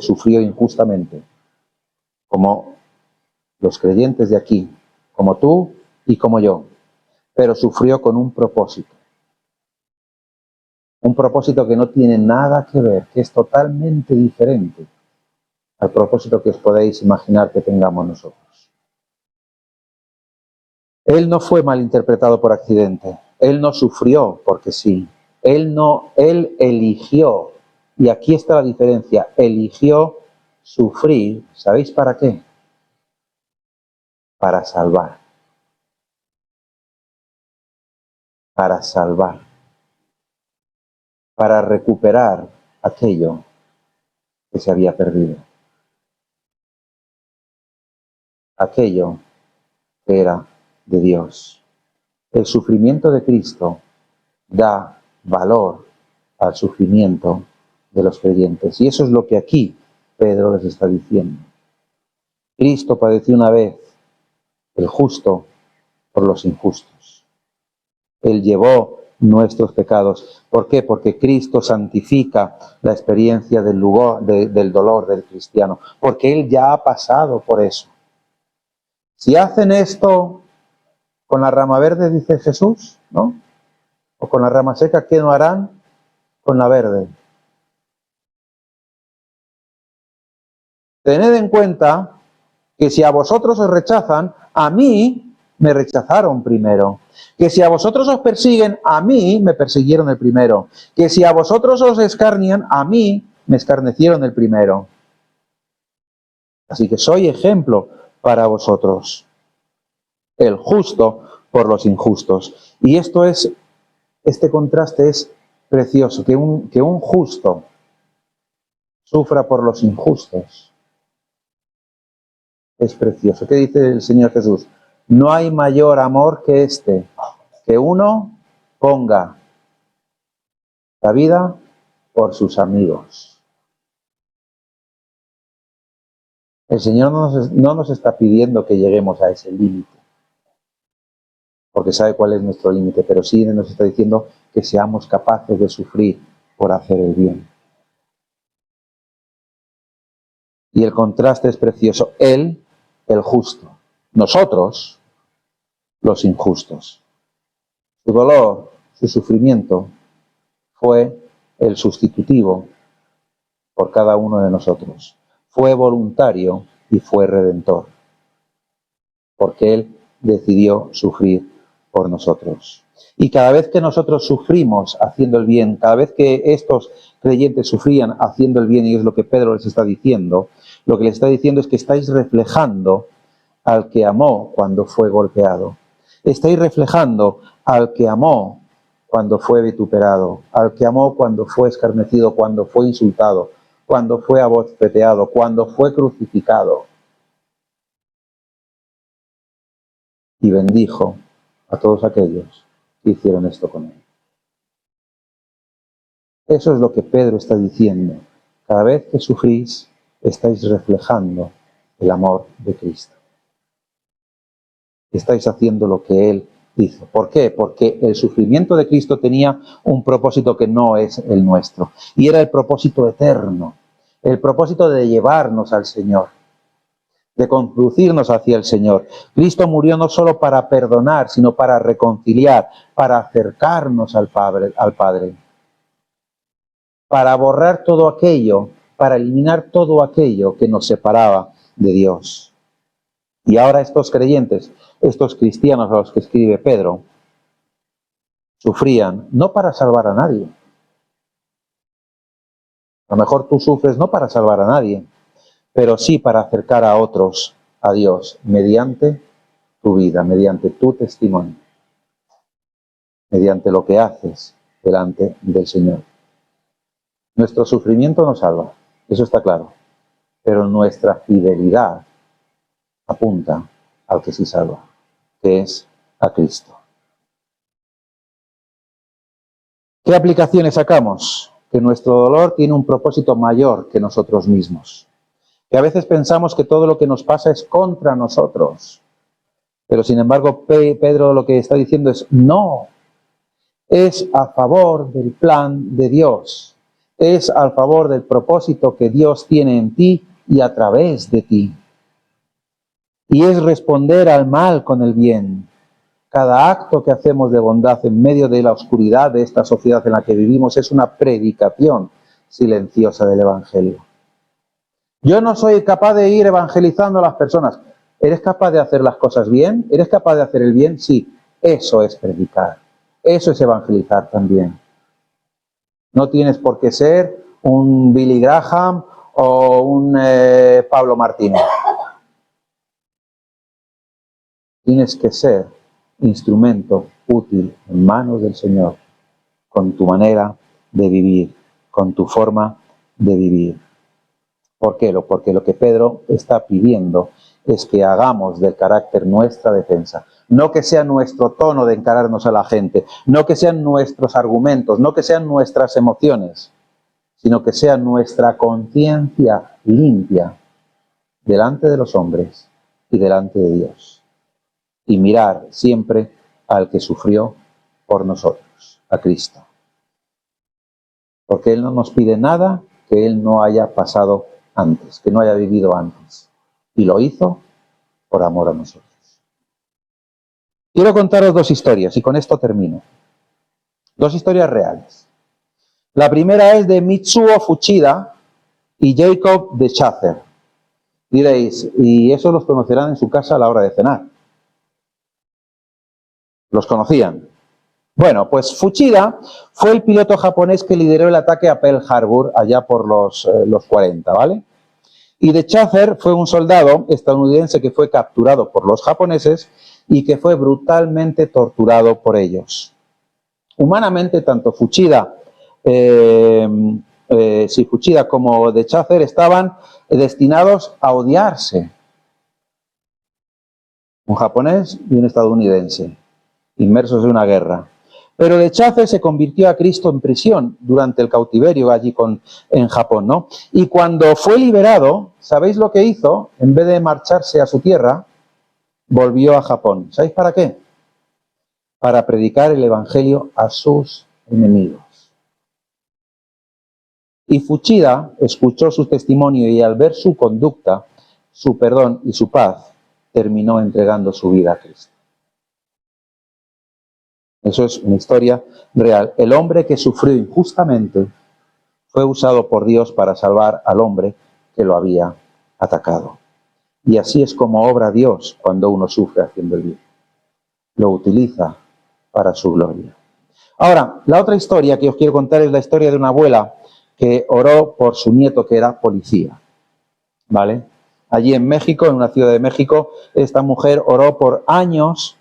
B: sufrió injustamente, como los creyentes de aquí, como tú y como yo, pero sufrió con un propósito que no tiene nada que ver, que es totalmente diferente al propósito que os podéis imaginar que tengamos nosotros. Él no fue malinterpretado por accidente, él no sufrió porque sí, él eligió, y aquí está la diferencia, eligió sufrir, ¿sabéis para qué? Para salvar, para recuperar aquello que se había perdido, aquello que era de Dios. El sufrimiento de Cristo da valor al sufrimiento de los creyentes. Y eso es lo que aquí Pedro les está diciendo. Cristo padeció una vez, el justo por los injustos. Él llevó nuestros pecados. ¿Por qué? Porque Cristo santifica la experiencia del dolor del cristiano. Porque Él ya ha pasado por eso. Si hacen esto con la rama verde, dice Jesús, ¿no? O con la rama seca, ¿qué no harán con la verde? Tened en cuenta que si a vosotros os rechazan, a mí me rechazaron primero. Que si a vosotros os persiguen, a mí me persiguieron el primero. Que si a vosotros os escarnian, a mí me escarnecieron el primero. Así que soy ejemplo para vosotros. El justo por los injustos. Y este contraste es precioso, que un justo sufra por los injustos. Es precioso. ¿Qué dice el Señor Jesús? No hay mayor amor que este, que uno ponga la vida por sus amigos. El Señor no nos está pidiendo que lleguemos a ese límite, porque sabe cuál es nuestro límite, pero sí nos está diciendo que seamos capaces de sufrir por hacer el bien. Y el contraste es precioso. Él, el justo. Nosotros, los injustos. Su dolor, su sufrimiento, fue el sustitutivo por cada uno de nosotros. Fue voluntario y fue redentor, porque Él decidió sufrir por nosotros. Y cada vez que nosotros sufrimos haciendo el bien, cada vez que estos creyentes sufrían haciendo el bien, y es lo que Pedro les está diciendo, lo que les está diciendo es que estáis reflejando al que amó cuando fue golpeado. Estáis reflejando al que amó cuando fue vituperado, al que amó cuando fue escarnecido, cuando fue insultado, cuando fue abofeteado, cuando fue crucificado. Y bendijo a todos aquellos que hicieron esto con él. Eso es lo que Pedro está diciendo. Cada vez que sufrís, estáis reflejando el amor de Cristo. Estáis haciendo lo que Él hizo. ¿Por qué? Porque el sufrimiento de Cristo tenía un propósito que no es el nuestro. Y era el propósito eterno. El propósito de llevarnos al Señor, de conducirnos hacia el Señor. Cristo murió no solo para perdonar, sino para reconciliar, para acercarnos al Padre, para borrar todo aquello, para eliminar todo aquello que nos separaba de Dios. Y ahora estos creyentes, estos cristianos a los que escribe Pedro, sufrían no para salvar a nadie. A lo mejor tú sufres no para salvar a nadie, pero sí para acercar a otros a Dios mediante tu vida, mediante tu testimonio. mediante lo que haces delante del Señor. Nuestro sufrimiento nos salva, eso está claro, pero nuestra fidelidad apunta al que sí salva, que es a Cristo. ¿Qué aplicaciones sacamos? Que nuestro dolor tiene un propósito mayor que nosotros mismos. Que a veces pensamos que todo lo que nos pasa es contra nosotros. Pero sin embargo, Pedro lo que está diciendo es no. Es a favor del plan de Dios. Es a favor del propósito que Dios tiene en ti y a través de ti. Y es responder al mal con el bien. Cada acto que hacemos de bondad en medio de la oscuridad de esta sociedad en la que vivimos es una predicación silenciosa del Evangelio. Yo no soy capaz de ir evangelizando a las personas. ¿Eres capaz de hacer las cosas bien? ¿Eres capaz de hacer el bien? Sí, eso es predicar. Eso es evangelizar también. No tienes por qué ser un Billy Graham o un Pablo Martínez. Tienes que ser instrumento útil en manos del Señor, con tu manera de vivir, con tu forma de vivir. ¿Por qué? Porque lo que Pedro está pidiendo es que hagamos del carácter nuestra defensa. No que sea nuestro tono de encararnos a la gente, no que sean nuestros argumentos, no que sean nuestras emociones, sino que sea nuestra conciencia limpia delante de los hombres y delante de Dios. Y mirar siempre al que sufrió por nosotros, a Cristo. Porque Él no nos pide nada que Él no haya pasado antes, que no haya vivido antes. Y lo hizo por amor a nosotros. Quiero contaros dos historias y con esto termino. Dos historias reales. La primera es de Mitsuo Fuchida y Jacob de Chazer. Diréis, y eso los conocerán en su casa a la hora de cenar. ¿Los conocían? Bueno, pues Fuchida fue el piloto japonés que lideró el ataque a Pearl Harbor allá por los 40, ¿vale? Y de Chazer fue un soldado estadounidense que fue capturado por los japoneses y que fue brutalmente torturado por ellos. Humanamente, tanto Fuchida como de Chazer estaban destinados a odiarse. Un japonés y un estadounidense, inmersos en una guerra. Pero de Chazer se convirtió a Cristo en prisión durante el cautiverio allí en Japón, ¿no? Y cuando fue liberado, ¿sabéis lo que hizo? En vez de marcharse a su tierra, volvió a Japón. ¿Sabéis para qué? Para predicar el Evangelio a sus enemigos. Y Fuchida escuchó su testimonio y al ver su conducta, su perdón y su paz, terminó entregando su vida a Cristo. Eso es una historia real. El hombre que sufrió injustamente fue usado por Dios para salvar al hombre que lo había atacado. Y así es como obra Dios cuando uno sufre haciendo el bien. Lo utiliza para su gloria. Ahora, la otra historia que os quiero contar es la historia de una abuela que oró por su nieto que era policía. ¿Vale? Allí en México, en una ciudad de México, esta mujer oró por años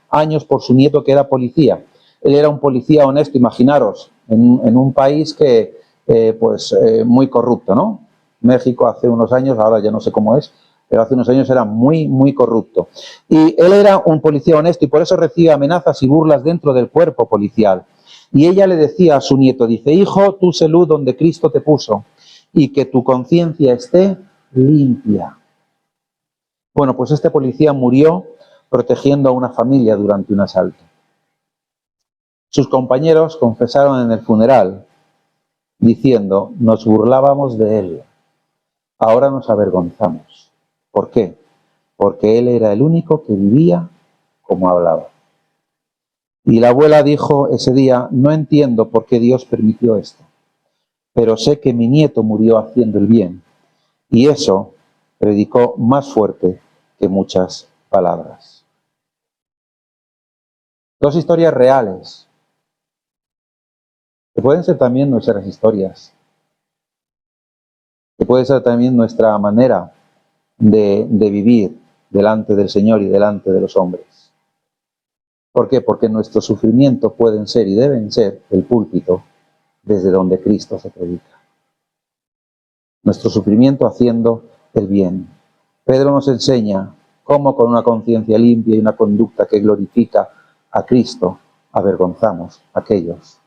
B: por su nieto que era policía. Él era un policía honesto, imaginaros, en un país que, muy corrupto, ¿no? México hace unos años, ahora ya no sé cómo es, pero hace unos años era muy, muy corrupto. Y él era un policía honesto y por eso recibe amenazas y burlas dentro del cuerpo policial. Y ella le decía a su nieto, dice, hijo, tú sé luz donde Cristo te puso y que tu conciencia esté limpia. Bueno, pues este policía murió protegiendo a una familia durante un asalto. Sus compañeros confesaron en el funeral, diciendo, nos burlábamos de él, ahora nos avergonzamos. ¿Por qué? Porque él era el único que vivía como hablaba. Y la abuela dijo ese día, no entiendo por qué Dios permitió esto, pero sé que mi nieto murió haciendo el bien, y eso predicó más fuerte que muchas palabras. Dos historias reales, que pueden ser también nuestras historias, que puede ser también nuestra manera de vivir delante del Señor y delante de los hombres. ¿Por qué? Porque nuestros sufrimientos pueden ser y deben ser el púlpito desde donde Cristo se predica. Nuestro sufrimiento haciendo el bien. Pedro nos enseña cómo con una conciencia limpia y una conducta que glorifica a Cristo avergonzamos a aquellos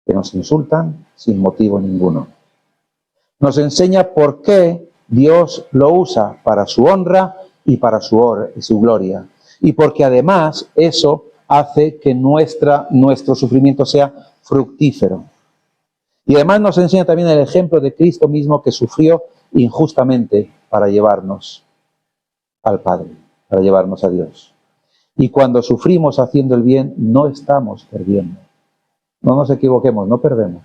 B: que nos insultan sin motivo ninguno. Nos enseña por qué Dios lo usa para su honra y para su gloria. Y porque además eso hace que nuestro sufrimiento sea fructífero. Y además nos enseña también el ejemplo de Cristo mismo que sufrió injustamente para llevarnos al Padre, para llevarnos a Dios. Y cuando sufrimos haciendo el bien, no estamos perdiendo. No nos equivoquemos, no perdemos.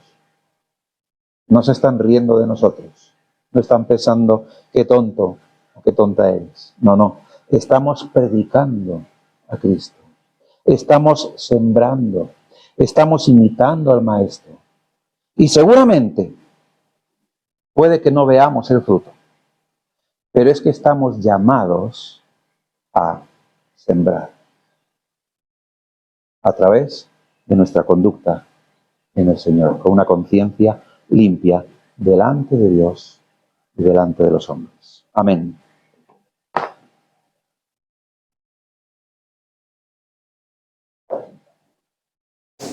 B: No se están riendo de nosotros. No están pensando qué tonto o qué tonta eres. No, no. Estamos predicando a Cristo. Estamos sembrando. Estamos imitando al Maestro. Y seguramente puede que no veamos el fruto. Pero es que estamos llamados a sembrar a través de nuestra conducta en el Señor, con una conciencia limpia delante de Dios y delante de los hombres. Amén.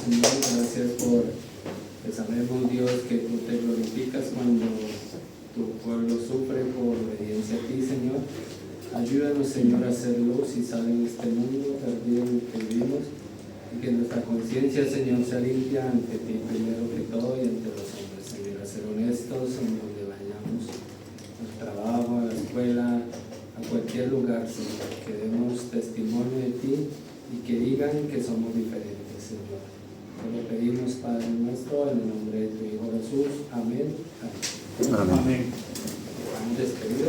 A: Señor, gracias por que sabemos, Dios, que tú te glorificas cuando tu pueblo sufre por obediencia a ti, Señor. Ayúdanos, Señor, a ser luz y sal en este mundo perdido en el que vivimos, y que nuestra conciencia, Señor, sea limpia ante ti primero que todo y ante los hombres, Señor, a ser honestos en donde vayamos, al trabajo, a la escuela, a cualquier lugar, Señor, que demos testimonio de ti y que digan que somos diferentes, Señor. Te lo pedimos, Padre nuestro, en el nombre de tu Hijo Jesús. Amén. Amén.
B: Amén.
A: Amén.